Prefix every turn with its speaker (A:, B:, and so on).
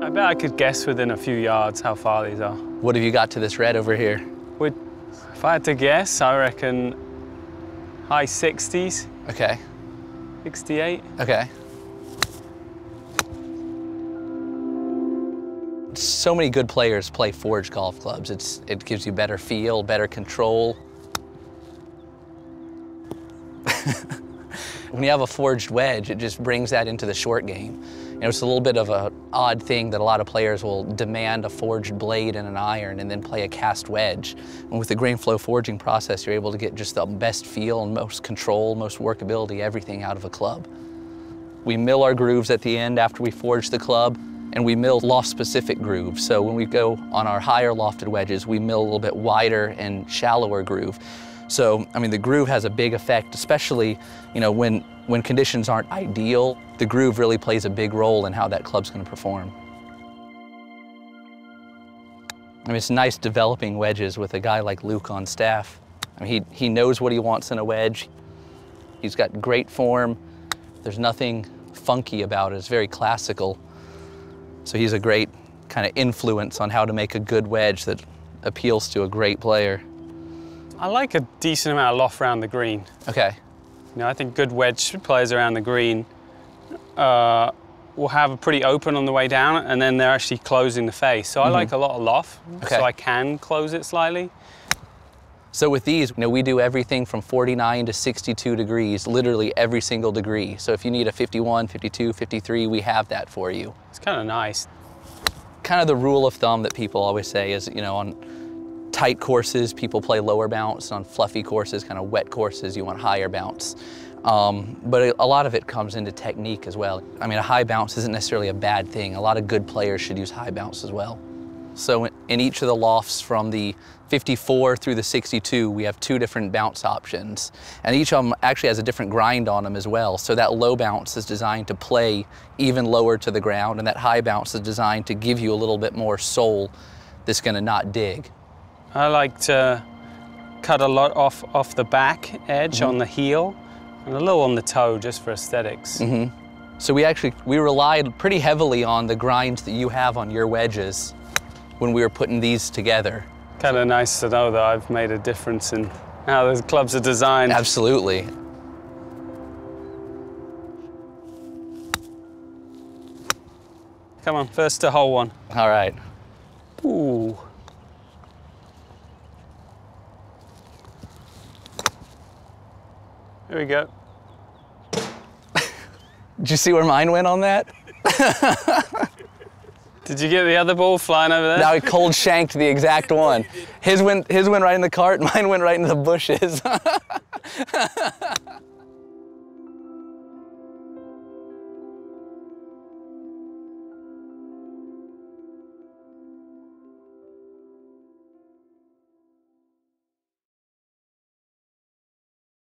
A: I bet I could guess within a few yards how far these are.
B: What have you got to this red over here?
A: If I had to guess, I reckon high 60s.
B: Okay.
A: 68.
B: Okay. So many good players play forged golf clubs. It gives you better feel, better control. When you have a forged wedge, it just brings that into the short game. You know, it's a little bit of an odd thing that a lot of players will demand a forged blade and an iron and then play a cast wedge. And with the grain flow forging process, you're able to get just the best feel and most control, most workability, everything out of a club. We mill our grooves at the end after we forge the club, and we mill loft-specific grooves. So when we go on our higher lofted wedges, we mill a little bit wider and shallower groove. So, I mean, the groove has a big effect, especially, you know, when conditions aren't ideal, the groove really plays a big role in how that club's gonna perform. I mean, it's nice developing wedges with a guy like Luke on staff. I mean, he knows what he wants in a wedge. He's got great form. There's nothing funky about it. It's very classical. So he's a great kind of influence on how to make a good wedge that appeals to a great player.
A: I like a decent amount of loft around the green.
B: Okay.
A: You know, I think good wedge players around the green will have a pretty open on the way down, and then they're actually closing the face. So I like a lot of loft, so I can close it slightly.
B: So with these, you know, we do everything from 49 to 62 degrees, literally every single degree. So if you need a 51, 52, 53, we have that for you.
A: It's kind of nice.
B: Kind of the rule of thumb that people always say is, you know, on tight courses, people play lower bounce. On fluffy courses, kind of wet courses, you want higher bounce. But a lot of it comes into technique as well. I mean, a high bounce isn't necessarily a bad thing. A lot of good players should use high bounce as well. So in each of the lofts from the 54 through the 62, we have 2 different bounce options. And each of them actually has a different grind on them as well. So that low bounce is designed to play even lower to the ground, and that high bounce is designed to give you a little bit more soul that's gonna not dig.
A: I like to cut a lot off the back edge on the heel and a little on the toe just for aesthetics.
B: So we relied pretty heavily on the grinds that you have on your wedges when we were putting these together.
A: Kind of nice to know that I've made a difference in how the clubs are designed.
B: Absolutely.
A: Come on, first to hole one.
B: All right.
A: Ooh. There we go.
B: Did you see where mine went on that?
A: Did you get the other ball flying over there?
B: Now he cold shanked the exact one. His went right in the cart, mine went right into the bushes.